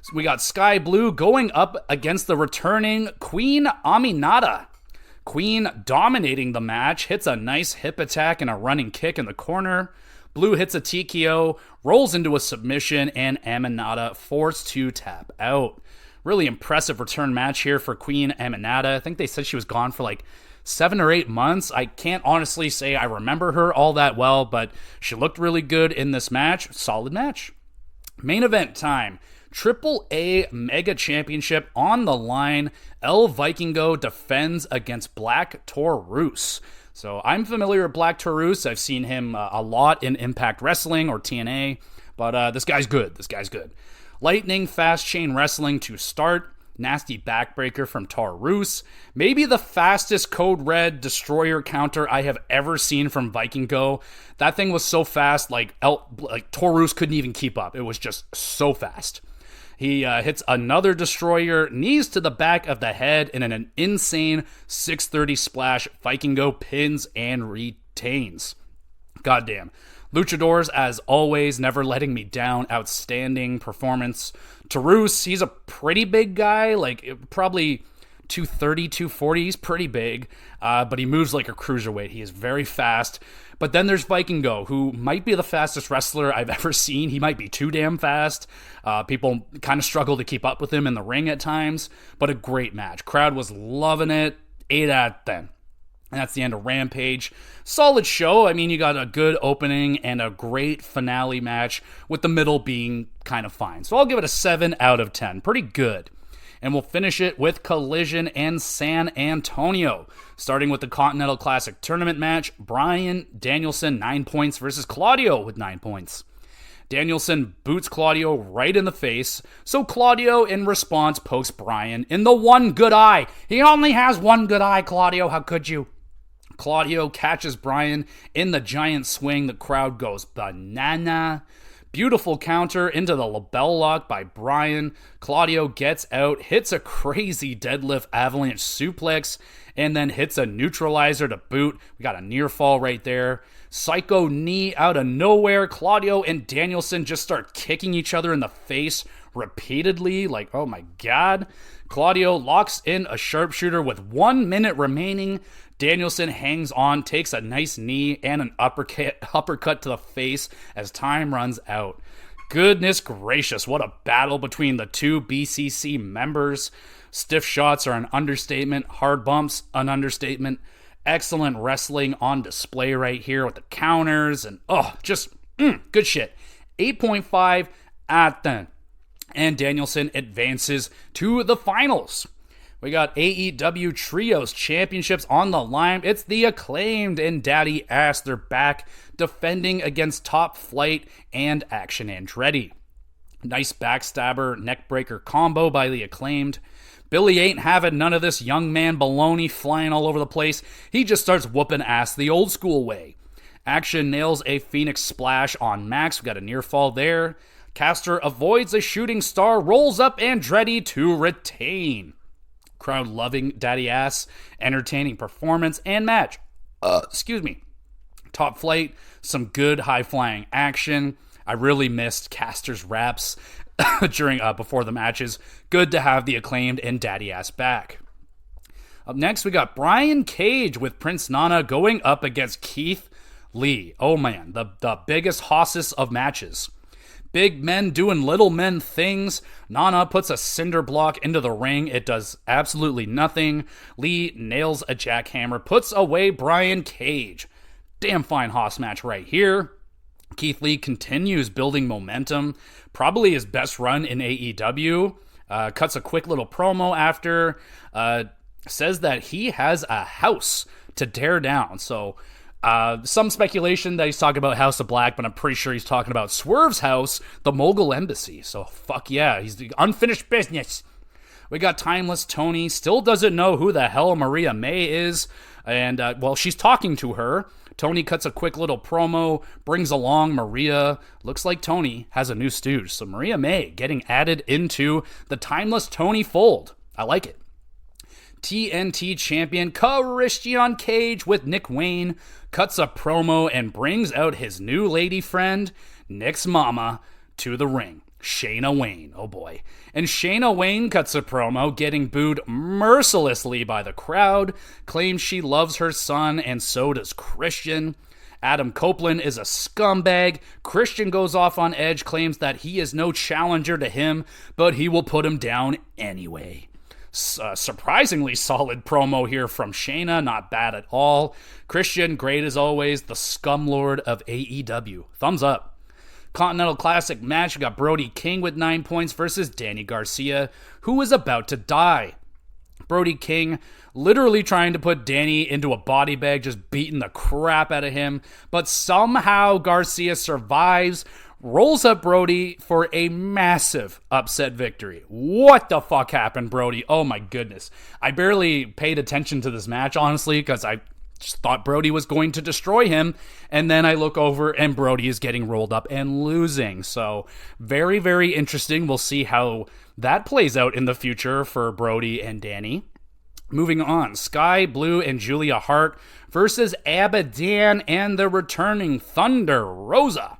So we got Sky Blue going up against the returning Queen Aminata. Queen dominating the match, hits a nice hip attack and a running kick in the corner. Blue hits a TKO, rolls into a submission, and Aminata forced to tap out. Really impressive return match here for Queen Aminata. I think they said she was gone for like 7 or 8 months. I can't honestly say I remember her all that well, but she looked really good in this match. Solid match. Main event time. Triple A Mega Championship on the line. El Vikingo defends against Black Taurus. So I'm familiar with Black Taurus. I've seen him a lot in Impact Wrestling or TNA, but this guy's good. Lightning Fast Chain Wrestling to start. Nasty backbreaker from Taurus. Maybe the fastest Code Red Destroyer counter I have ever seen from Vikingo. That thing was so fast, like Taurus couldn't even keep up. It was just so fast. He hits another Destroyer, knees to the back of the head, and in an insane 630 splash, Vikingo pins and retains. Goddamn. Luchadors, as always, never letting me down. Outstanding performance. Taurus, he's a pretty big guy, like probably 230, 240. He's pretty big, but he moves like a cruiserweight. He is very fast. But then there's Vikingo, who might be the fastest wrestler I've ever seen. He might be too damn fast. People kind of struggle to keep up with him in the ring at times, but a great match. Crowd was loving it. 8 out of 10. And that's the end of Rampage. Solid show. I mean, you got a good opening and a great finale match, with the middle being kind of fine. So I'll give it a 7 out of 10. Pretty good. And we'll finish it with Collision and San Antonio. Starting with the Continental Classic Tournament match, Bryan Danielson 9 points versus Claudio with 9 points. Danielson boots Claudio right in the face, so Claudio in response pokes Bryan in the one good eye. He only has one good eye, Claudio. How could you? Claudio catches Bryan in the giant swing. The crowd goes banana. Beautiful counter into the label lock by Bryan. Claudio gets out, hits a crazy deadlift avalanche suplex, and then hits a neutralizer to boot. We got a near fall right there. Psycho knee out of nowhere. Claudio and Danielson just start kicking each other in the face repeatedly. Like, oh my god. Claudio locks in a sharpshooter with 1 minute remaining. Danielson hangs on, takes a nice knee and an uppercut to the face as time runs out. Goodness gracious, what a battle between the two BCC members. Stiff shots are an understatement. Hard bumps, an understatement. Excellent wrestling on display right here with the counters and good shit. 8.5 out of 10. And Danielson advances to the finals. We got AEW Trios Championships on the line. It's the Acclaimed and Daddy Ass. They're back defending against Top Flight and Action Andretti. Nice backstabber neckbreaker combo by the Acclaimed. Billy ain't having none of this young man baloney flying all over the place. He just starts whooping ass the old school way. Action nails a Phoenix splash on Max. We got a near fall there. Caster avoids a shooting star, rolls up Andretti to retain. Crowd loving Daddy Ass, entertaining performance and match. Top Flight, some good high-flying action. I really missed Caster's raps before the matches. Good to have the Acclaimed and Daddy Ass back. Up next, we got Brian Cage with Prince Nana going up against Keith Lee. Oh man, the biggest hottest of matches. Big men doing little men things. Nana puts a cinder block into the ring. It does absolutely nothing. Lee nails a jackhammer, puts away Brian Cage. Damn fine hoss match right here. Keith Lee continues building momentum. Probably his best run in AEW. Cuts a quick little promo after. Says that he has a house to tear down. So some speculation that he's talking about House of Black, but I'm pretty sure he's talking about Swerve's house, the Mogul Embassy. So fuck yeah, he's the unfinished business. We got Timeless Tony, still doesn't know who the hell Maria May is, and she's talking to her. Tony cuts a quick little promo, brings along Maria. Looks like Tony has a new stooge. So Maria May getting added into the Timeless Tony fold. I like it. TNT champion Christian Cage with Nick Wayne cuts a promo and brings out his new lady friend, Nick's mama, to the ring. Shayna Wayne, oh boy. And Shayna Wayne cuts a promo, getting booed mercilessly by the crowd, claims she loves her son, and so does Christian. Adam Copeland is a scumbag. Christian goes off on Edge, claims that he is no challenger to him, but he will put him down anyway. Surprisingly solid promo here from Shayna, not bad at all. Christian, great as always, the scumlord of AEW. Thumbs up. Continental Classic match, we got Brody King with 9 points versus Danny Garcia, who is about to die. Brody King literally trying to put Danny into a body bag, just beating the crap out of him, but somehow Garcia survives, rolls up Brody for a massive upset victory. What the fuck happened, Brody? Oh my goodness. I barely paid attention to this match, honestly, because I just thought Brody was going to destroy him, and then I look over and Brody is getting rolled up and losing. So very, very interesting. We'll see how that plays out in the future for Brody and Danny. Moving on, Sky Blue and Julia Hart versus Abadan and the returning Thunder Rosa.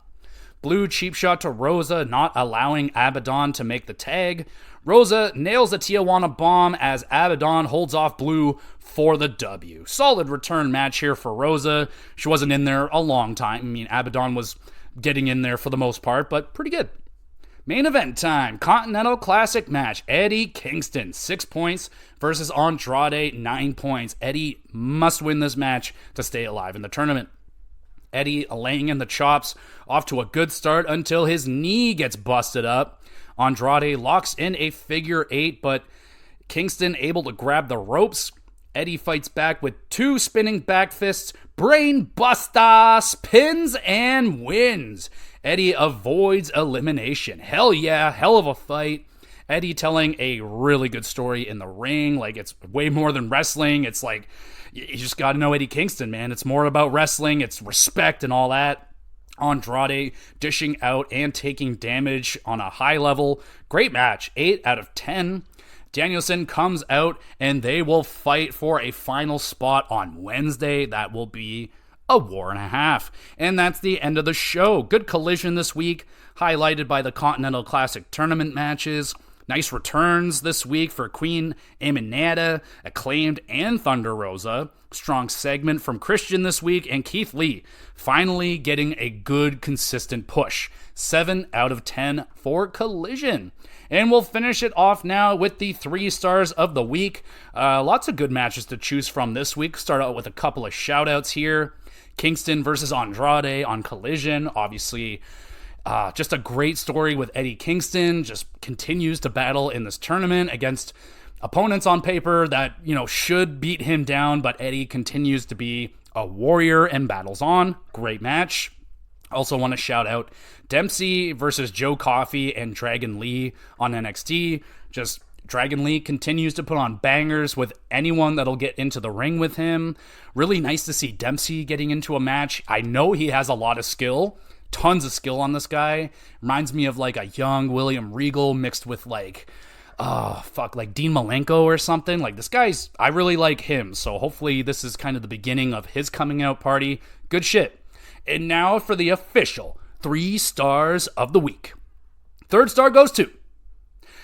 Blue cheap shot to Rosa, not allowing Abaddon to make the tag. Rosa nails a Tijuana bomb as Abaddon holds off Blue for the W. Solid return match here for Rosa. She wasn't in there a long time. I mean, Abaddon was getting in there for the most part, but pretty good. Main event time, Continental Classic match. Eddie Kingston, 6 points versus Andrade, 9 points. Eddie must win this match to stay alive in the tournament. Eddie laying in the chops, off to a good start until his knee gets busted up. Andrade locks in a figure 8, but Kingston able to grab the ropes. Eddie fights back with 2 spinning back fists, brain buster, spins, and wins. Eddie avoids elimination. Hell yeah, hell of a fight. Eddie telling a really good story in the ring. Like, it's way more than wrestling. It's like, you just got to know Eddie Kingston, man. It's more about wrestling. It's respect and all that. Andrade dishing out and taking damage on a high level. Great match. 8 out of 10. Danielson comes out and they will fight for a final spot on Wednesday. That will be a war and a half. And that's the end of the show. Good collision this week, highlighted by the Continental Classic tournament matches. Nice returns this week for Queen Aminata, Acclaimed, and Thunder Rosa. Strong segment from Christian this week, and Keith Lee finally getting a good, consistent push. 7 out of 10 for Collision. And we'll finish it off now with the 3 stars of the week. Lots of good matches to choose from this week. Start out with a couple of shout-outs here. Kingston versus Andrade on Collision. Obviously, just a great story with Eddie Kingston. Just continues to battle in this tournament against opponents on paper that, should beat him down, but Eddie continues to be a warrior and battles on. Great match. Also want to shout out Dempsey versus Joe Coffey and Dragon Lee on NXT. Just Dragon Lee continues to put on bangers with anyone that'll get into the ring with him. Really nice to see Dempsey getting into a match. I know he has a lot of skill. Tons of skill on this guy. Reminds me of like a young William Regal mixed with like Dean Malenko or something. Like, this guy's, I really like him. So hopefully this is kind of the beginning of his coming out party. Good shit. And now for the official 3 stars of the week. 3rd star goes to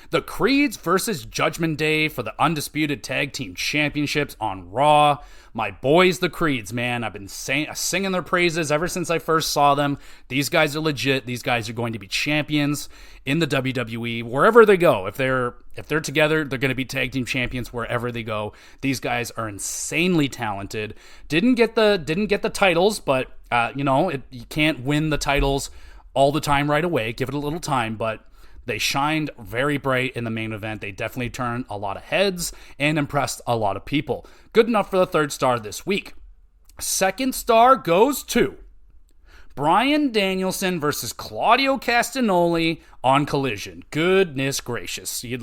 the Creeds versus Judgment Day for the Undisputed Tag Team Championships on Raw. My boys, the Creeds, man. I've been singing their praises ever since I first saw them. These guys are legit. These guys are going to be champions in the WWE wherever they go. If they're together, they're going to be tag team champions wherever they go. These guys are insanely talented. Didn't get the titles, but you can't win the titles all the time right away. Give it a little time, but they shined very bright in the main event. They definitely turned a lot of heads and impressed a lot of people. Good enough for the 3rd star this week. 2nd star goes to Bryan Danielson versus Claudio Castagnoli on Collision. Goodness gracious. You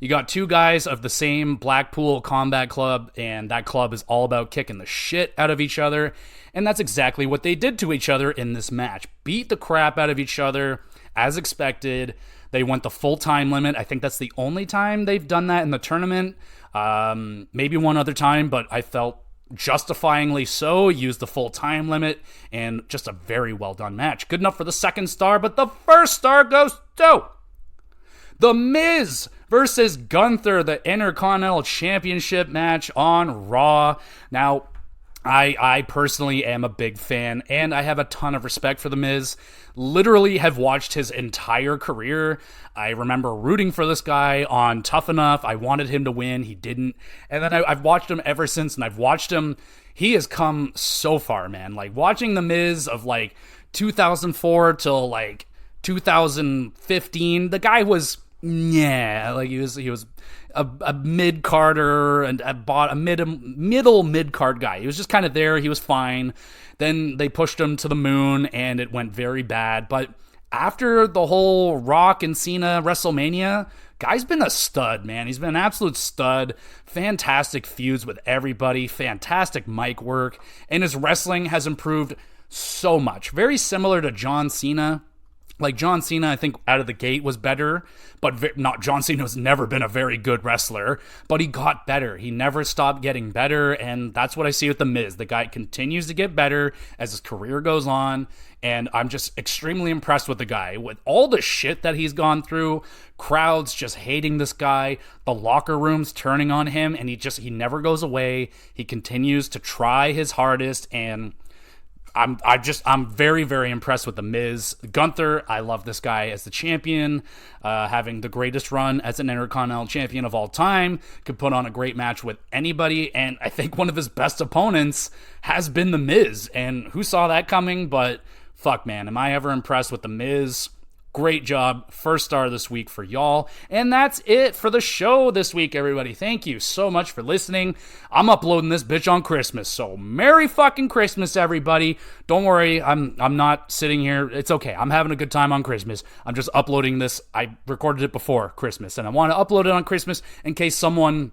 got 2 guys of the same Blackpool Combat Club, and that club is all about kicking the shit out of each other. And that's exactly what they did to each other in this match. Beat the crap out of each other as expected. They went the full time limit. I think that's the only time they've done that in the tournament. Maybe one other time, but I felt justifyingly so. Used the full time limit, and just a very well done match. Good enough for the 2nd star, but the 1st star goes to The Miz versus Gunther, the Intercontinental Championship match on Raw. Now, I personally am a big fan, and I have a ton of respect for The Miz. Literally have watched his entire career. I remember rooting for this guy on Tough Enough. I wanted him to win. He didn't. And then I've watched him ever since, and I've watched him. He has come so far, man. Like, watching The Miz of, like, 2004 till, like, 2015, the guy was, like, he was a mid-carder and a middle mid-card guy. He was just kind of there. He was fine. Then they pushed him to the moon, and it went very bad. But after the whole Rock and Cena WrestleMania, guy's been a stud, man. He's been an absolute stud. Fantastic feuds with everybody. Fantastic mic work. And his wrestling has improved so much. Very similar to John Cena. Like, John Cena, I think, out of the gate was better, but John Cena's never been a very good wrestler, but he got better. He never stopped getting better, and that's what I see with The Miz. The guy continues to get better as his career goes on, and I'm just extremely impressed with the guy. With all the shit that he's gone through, crowds just hating this guy, the locker rooms turning on him, and he never goes away. He continues to try his hardest, and I'm very, very impressed with The Miz. Gunther, I love this guy as the champion, having the greatest run as an Intercontinental Champion of all time, could put on a great match with anybody, and I think one of his best opponents has been The Miz, and who saw that coming? But fuck, man, am I ever impressed with The Miz? Great job. First star this week for y'all. And that's it for the show this week, everybody. Thank you so much for listening. I'm uploading this bitch on Christmas, so Merry fucking Christmas, everybody. Don't worry, I'm not sitting here. It's okay. I'm having a good time on Christmas. I'm just uploading this. I recorded it before Christmas, and I want to upload it on Christmas in case someone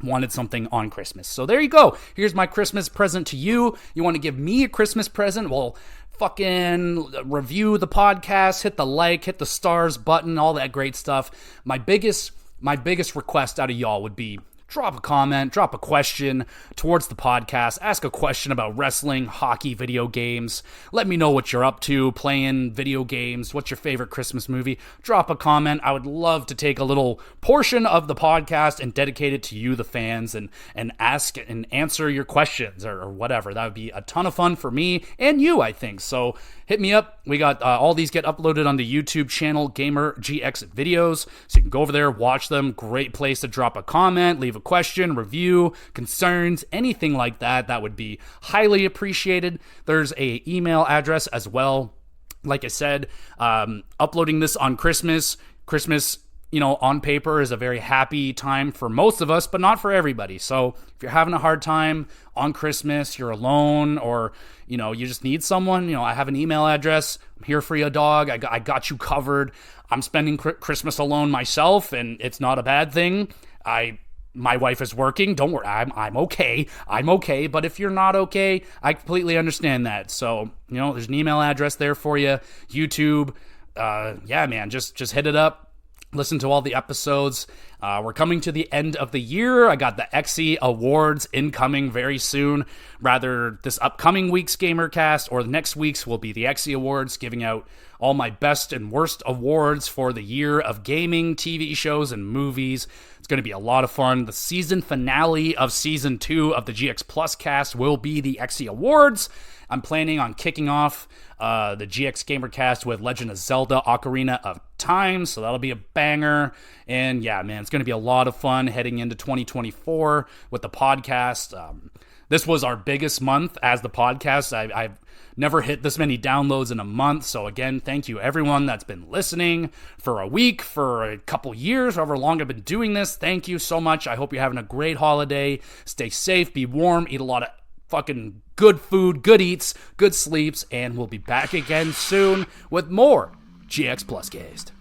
wanted something on Christmas. So there you go. Here's my Christmas present to you. You want to give me a Christmas present? Well, fucking review the podcast, hit the like, hit the stars button, all that great stuff. My biggest request out of y'all would be drop a comment, drop a question towards the podcast, ask a question about wrestling, hockey, video games. Let me know what you're up to, playing video games, what's your favorite Christmas movie. Drop a comment. I would love to take a little portion of the podcast and dedicate it to you, the fans, and ask and answer your questions or whatever. That would be a ton of fun for me and you, I think. So hit me up. We got all these get uploaded on the YouTube channel, Gamer GX Videos. So you can go over there, watch them. Great place to drop a comment, leave a question, review, concerns, anything like that. That would be highly appreciated. There's a email address as well. Like I said, uploading this on Christmas, on paper is a very happy time for most of us, but not for everybody. So if you're having a hard time on Christmas, you're alone, or, you just need someone, I have an email address. I'm here for you, dog. I got you covered. I'm spending Christmas alone myself, and it's not a bad thing. My wife is working. Don't worry. I'm okay. I'm okay. But if you're not okay, I completely understand that. So, there's an email address there for you. YouTube. Yeah, man, just hit it up. Listen to all the episodes. We're coming to the end of the year. I got the XE Awards incoming very soon. Rather, this upcoming week's GamerCast or the next week's will be the XE Awards, giving out all my best and worst awards for the year of gaming, TV shows, and movies. It's going to be a lot of fun. The season finale of Season 2 of the GX Plus cast will be the XE Awards. I'm planning on kicking off the GX GamerCast with Legend of Zelda Ocarina of Time, so that'll be a banger. And yeah, man, it's going to be a lot of fun heading into 2024 with the podcast. This was our biggest month as the podcast. I've never hit this many downloads in a month. So again, thank you everyone that's been listening for a week, for a couple years, however long I've been doing this. Thank you so much. I hope you're having a great holiday. Stay safe, be warm, eat a lot of fucking good food, good eats, good sleeps, and we'll be back again soon with more GX Plus Cast.